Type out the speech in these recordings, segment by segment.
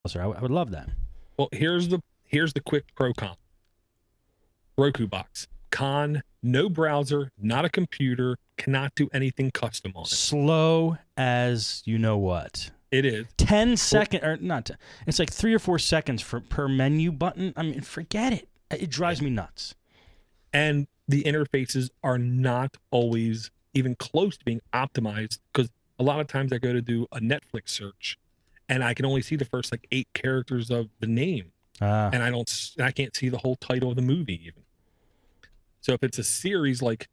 I would love that. Well, here's the quick pro con. Roku box. Con, no browser, not a computer, cannot do anything custom on it. Slow as you know what. It is. 10 seconds, or not, it's like 3 or 4 seconds per menu button. I mean, forget it. It drives me nuts. And the interfaces are not always even close to being optimized, because a lot of times I go to do a Netflix search and I can only see the first like 8 characters of the name. And I can't see the whole title of the movie even. So if it's a series like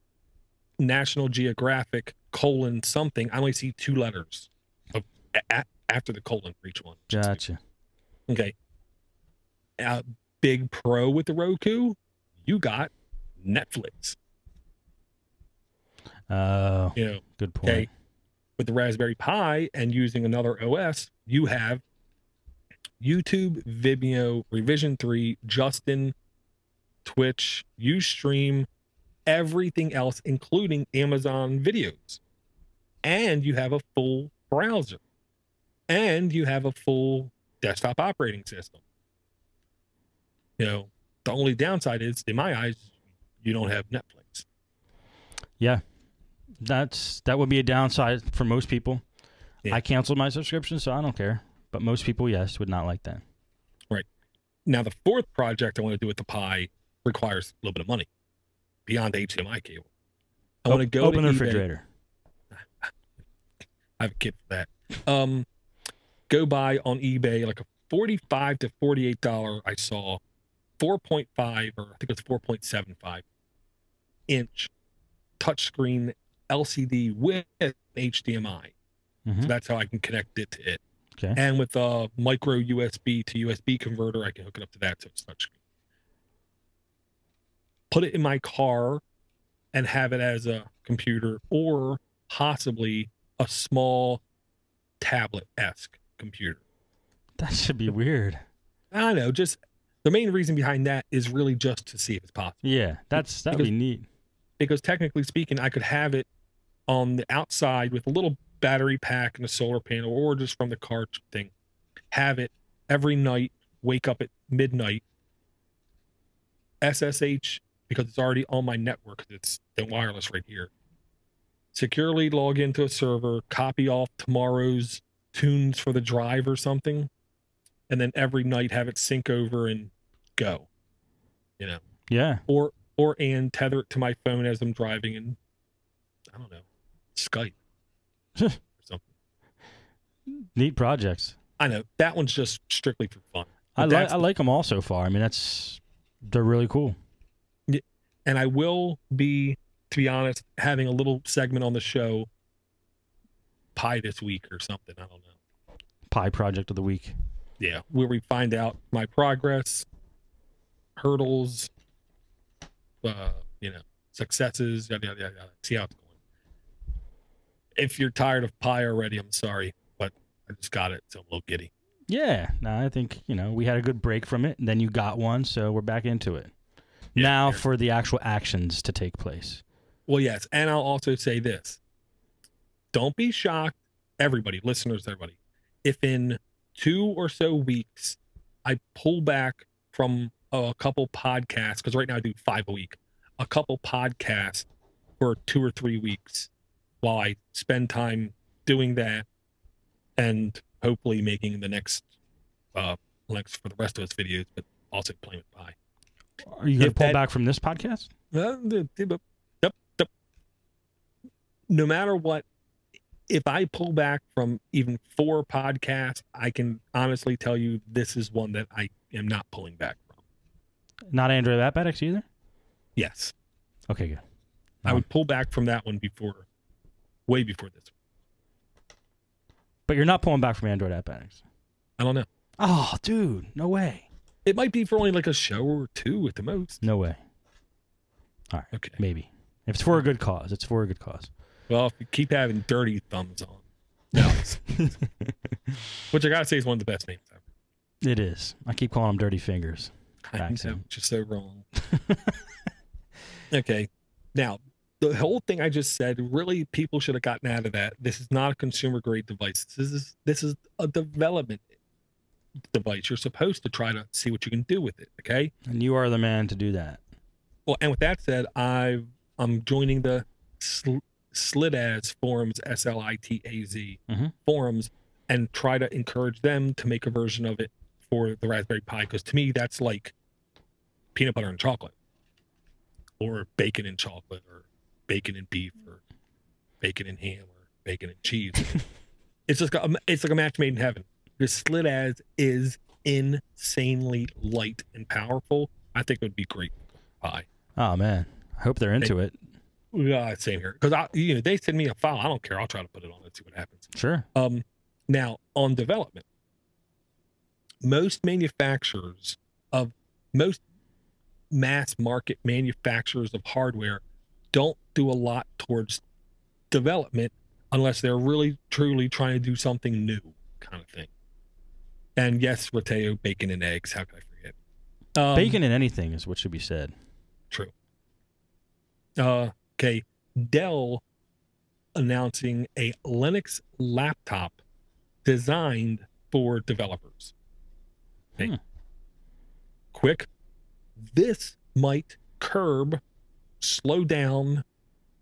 National Geographic : something, I only see 2 letters after the colon for each one. Gotcha. Okay. Big pro with the Roku, you got Netflix. Good point. Okay. With the Raspberry Pi and using another OS, you have YouTube, Vimeo, Revision 3, Justin, Twitch, Ustream, everything else, including Amazon videos. And you have a full browser. And you have a full desktop operating system. The only downside is, in my eyes, you don't have Netflix. Yeah. That would be a downside for most people. Yeah. I canceled my subscription, so I don't care. But most people, yes, would not like that. Right. Now, the fourth project I want to do with the Pi requires a little bit of money beyond HDMI cable. I want to go open to the eBay. refrigerator. I have a kid for that. Go buy on eBay like a $45 to $48. I saw 4.5, or I think it was 4.75 inch touchscreen LCD with HDMI. So that's how I can connect it to it. Okay. And with a micro USB to USB converter, I can hook it up to that so it's touchscreen. Put it in my car and have it as a computer, or possibly a small tablet-esque computer. That should be weird. I know. Just the main reason behind that is really just to see if it's possible. Yeah, that'd be neat. Because technically speaking, I could have it on the outside with a little battery pack and a solar panel, or just from the car thing. Have it every night, wake up at midnight, SSH, because it's already on my network. It's the wireless right here. Securely log into a server, copy off tomorrow's tunes for the drive or something, and then every night have it sync over and go. Yeah. And tether it to my phone as I'm driving, and I don't know, Skype or something. Neat projects. I know that one's just strictly for fun. I like them all so far. I mean, they're really cool. Yeah, and I will be, to be honest, having a little segment on the show, Pi this week or something. I don't know. Pi project of the week. Yeah, where we find out my progress, hurdles, successes, yada, yada, yada. See how it's going. If you're tired of Pi already, I'm sorry, but I just got it, so I'm a little giddy. Yeah, no, I think, we had a good break from it, and then you got one, so we're back into it. Yeah, now for the actual actions to take place. Well, yes, and I'll also say this. Don't be shocked, everybody, listeners, everybody, if in 2 or so weeks I pull back from a couple podcasts, because right now I do 5 a week, a couple podcasts for 2 or 3 weeks while I spend time doing that and hopefully making the next links for the rest of us videos, but also playing with Pi. Are you going to pull back from this podcast? No matter what, if I pull back from even 4 podcasts, I can honestly tell you this is one that I am not pulling back from. Not Android App Addicts either? Yes. Okay, good. I would pull back from that one way before this one. But you're not pulling back from Android App Addicts? I don't know. Oh, dude, no way. It might be for only like a show or 2 at the most. No way. All right, okay. Maybe. If it's for a good cause, it's for a good cause. Well, if you keep having dirty thumbs on. No. Which I gotta say is one of the best names ever. It is. I keep calling them Dirty Fingers. I know, just so wrong. Okay. Now, the whole thing I just said, really, people should have gotten out of that. This is not a consumer grade device. This is a development. device. You're supposed to try to see what you can do with it. Okay. And you are the man to do that. Well, and with that said, I'm joining the Slitaz forums, SLITAZ forums, and try to encourage them to make a version of it for the Raspberry Pi. Because to me, that's like peanut butter and chocolate, or bacon and chocolate, or bacon and beef, or bacon and ham, or bacon and cheese. It's like a match made in heaven. The Slitaz is insanely light and powerful. I think it would be great for Pi. Oh man, I hope they're into it. Yeah, same here. Because they send me a file. I don't care. I'll try to put it on and see what happens. Sure. Now on development, most mass market manufacturers of hardware don't do a lot towards development unless they're really truly trying to do something new, kind of thing. And yes, Mateo, bacon and eggs. How could I forget? Bacon and anything is what should be said. True. Okay. Dell announcing a Linux laptop designed for developers. Okay. Quick. This might curb, slow down,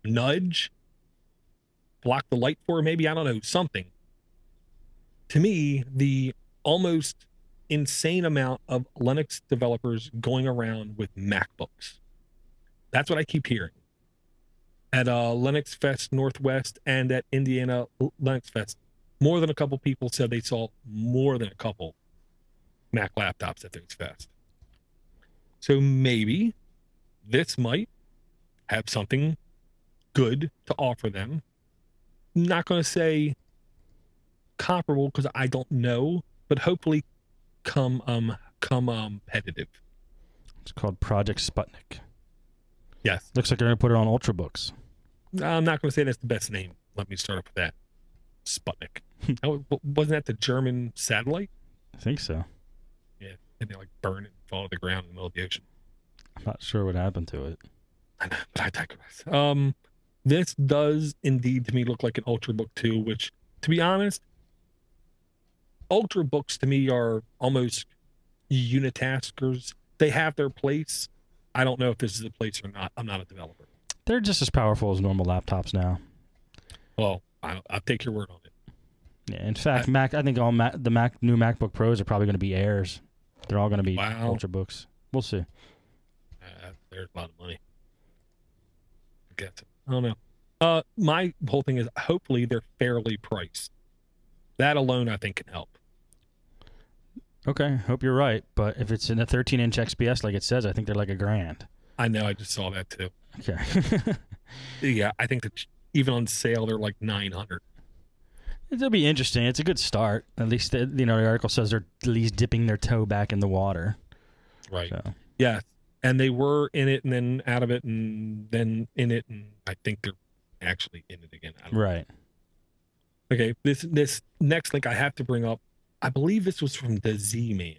nudge, block the light for, maybe, I don't know, something. To me, the almost insane amount of Linux developers going around with MacBooks. That's what I keep hearing. At Linux Fest Northwest and at Indiana Linux Fest, more than a couple people said they saw more than a couple Mac laptops at this fest. So maybe this might have something good to offer them. Not going to say comparable because I don't know, but hopefully come competitive. It's called Project Sputnik. Yes. Looks like they're going to put it on Ultrabooks. I'm not going to say that's the best name. Let me start up with that. Sputnik. Wasn't that the German satellite? I think so. Yeah. And they like burn it and fall to the ground in the middle of the ocean. I'm not sure what happened to it. I know, but I digress. This does indeed to me look like an Ultrabook 2, which, to be honest, Ultrabooks to me are almost unitaskers. They have their place. I don't know if this is a place or not. I'm not a developer. They're just as powerful as normal laptops now. Well, I'll take your word on it. Yeah, in fact, I think all the new MacBook Pros are probably going to be Airs. They're all going to be Ultrabooks. We'll see. There's a lot of money. I guess. I don't know. My whole thing is hopefully they're fairly priced. That alone, I think, can help. Okay, hope you're right. But if it's in a 13-inch XPS like it says, I think they're like $1,000. I know. I just saw that too. Okay. Yeah, I think that even on sale they're like $900. It'll be interesting. It's a good start. At least the article says they're at least dipping their toe back in the water. Right. So. Yeah. And they were in it and then out of it and then in it, and I think they're actually in it again. Right. Okay. This next link I have to bring up, I believe this was from the Z-Man.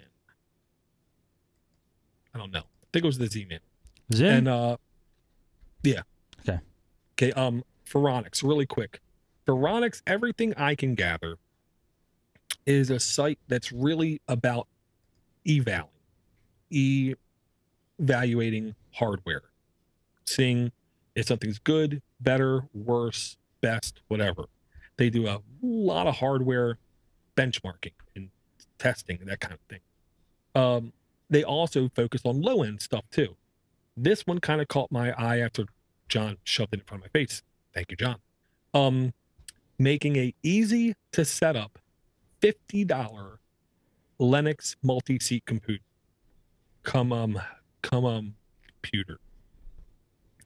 I don't know. I think it was the Z-Man. Zin? And yeah. Okay. Phoronix, really quick. Phoronix, everything I can gather, is a site that's really about evaluating hardware, seeing if something's good, better, worse, best, whatever. They do a lot of hardware benchmarking and testing and that kind of thing. They also focus on low end stuff too. This one kind of caught my eye after John shoved it in front of my face. Thank you, John. Making a easy to set up $50 Linux multi-seat computer. Computer.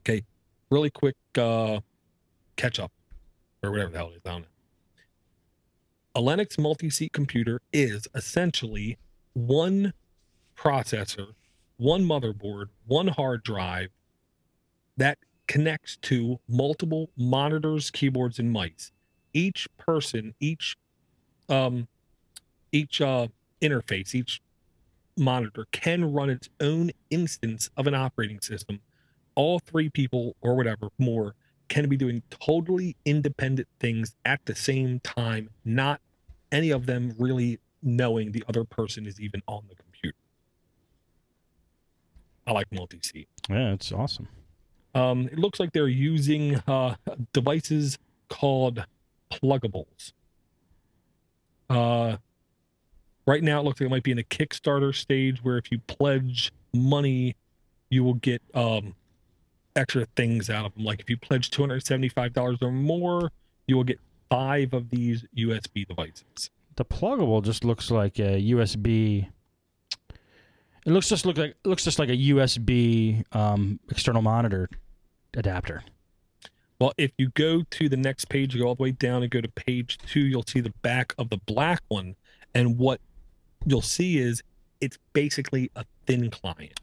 Okay, really quick catch up or whatever the hell it is. I don't know. A Linux multi-seat computer is essentially one processor, one motherboard, one hard drive that connects to multiple monitors, keyboards, and mice. Each person, each interface, each monitor can run its own instance of an operating system. All three people or whatever more can be doing totally independent things at the same time, not any of them really knowing the other person is even on the computer. I like multi-seat. Yeah, it's awesome. It looks like they're using devices called pluggables. Right now, it looks like it might be in a Kickstarter stage where if you pledge money, you will get extra things out of them. Like if you pledge $275 or more, you will get 5 of these USB devices. The pluggable just looks like a USB. It looks just like a USB external monitor adapter. Well, if you go to the next page, you go all the way down and go to page 2, you'll see the back of the black one. And what you'll see is it's basically a thin client.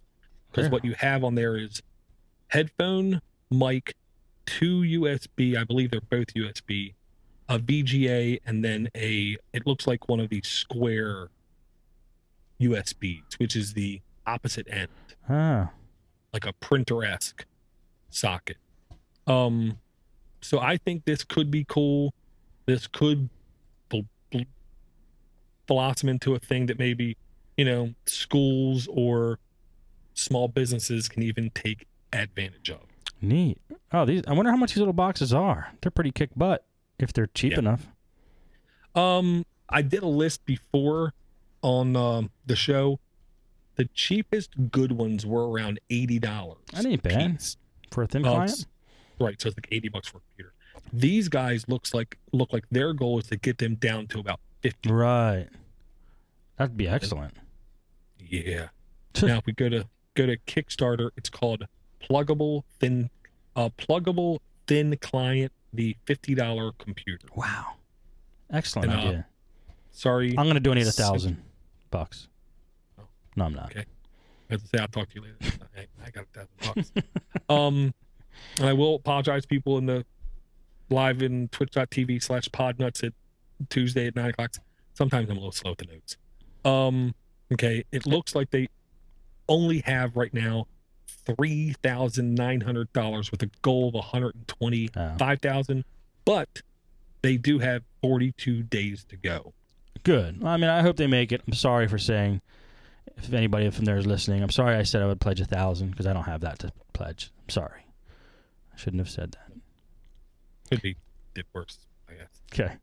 Because what you have on there is headphone, mic, 2 USB, I believe they're both USB, a VGA, and then it looks like one of these square USBs, which is the opposite end. Like a printer-esque socket. So I think this could be cool. This could blossom into a thing that maybe, schools or small businesses can even take advantage of. Neat. Oh, I wonder how much these little boxes are. They're pretty kick butt if they're cheap enough. I did a list before on the show. The cheapest good ones were around $80. That ain't bad for a thin client. Right, so it's like $80 for a computer. These guys look like their goal is to get them down to about 50. Right. That'd be excellent. Yeah. Now if we go to Kickstarter, it's called Pluggable Thin Client, the $50 computer. Wow. Excellent idea. Sorry. I'm gonna donate $1,000. Oh. No, I'm not. Okay. I have to say I'll talk to you later. I got $1,000. And I will apologize to people in the live in twitch.tv/podnuts at Tuesday at 9 o'clock. Sometimes I'm a little slow with the notes. Okay. It looks like they only have right now $3,900 with a goal of $125,000, but they do have 42 days to go. Good. I mean, I hope they make it. I'm sorry for saying, if anybody from there is listening, I'm sorry I said I would pledge 1,000 because I don't have that to pledge. I'm sorry. I shouldn't have said that. Could be did worse, I guess. Okay.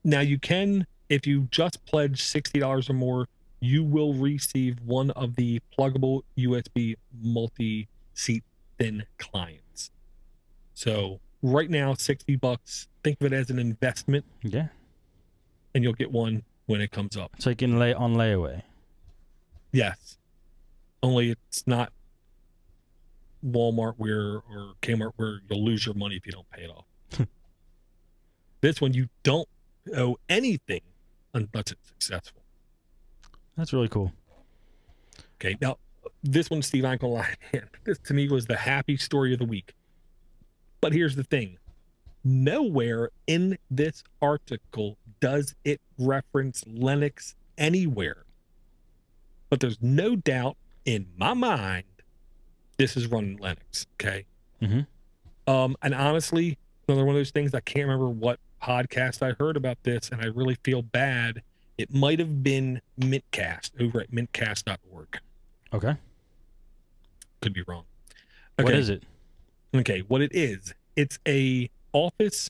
Now you can, if you just pledge $60 or more, you will receive one of the pluggable USB multi-seat thin clients. So right now, $60. Think of it as an investment. Yeah. And you'll get one when it comes up. It's like on layaway. Yes. Only it's not Walmart or Kmart where you'll lose your money if you don't pay it off. This one, you don't owe anything unless it's successful. That's really cool. Okay, now this one, Steve, I'm gonna lie, man, this to me was the happy story of the week. But here's the thing. Nowhere in this article does it reference Linux anywhere. But there's no doubt in my mind this is running Linux, okay? Mm-hmm. And honestly, another one of those things, I can't remember what podcast I heard about this, and I really feel bad. It might have been Mintcast over at mintcast.org. Okay. Could be wrong. Okay. What is it? Okay, what it is, it's a office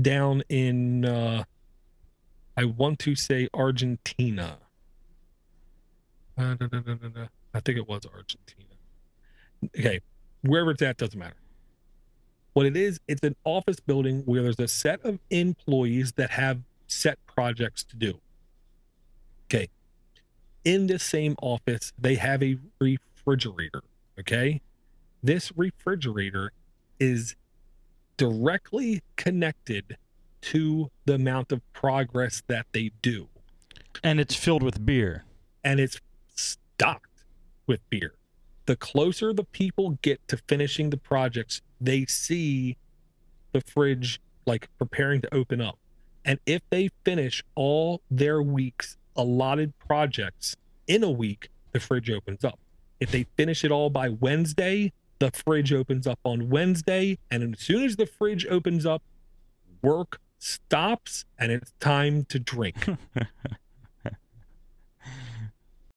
down in, I want to say Argentina. I think it was Argentina. Okay, wherever it's at, doesn't matter. What it is, it's an office building where there's a set of employees that have set projects to do. Okay. In this same office, they have a refrigerator. Okay. This refrigerator is directly connected to the amount of progress that they do. And it's filled with beer. And it's stocked with beer. The closer the people get to finishing the projects, they see the fridge like preparing to open up. And if they finish all their week's allotted projects in a week, the fridge opens up. If they finish it all by Wednesday, the fridge opens up on Wednesday. And as soon as the fridge opens up, work stops and it's time to drink.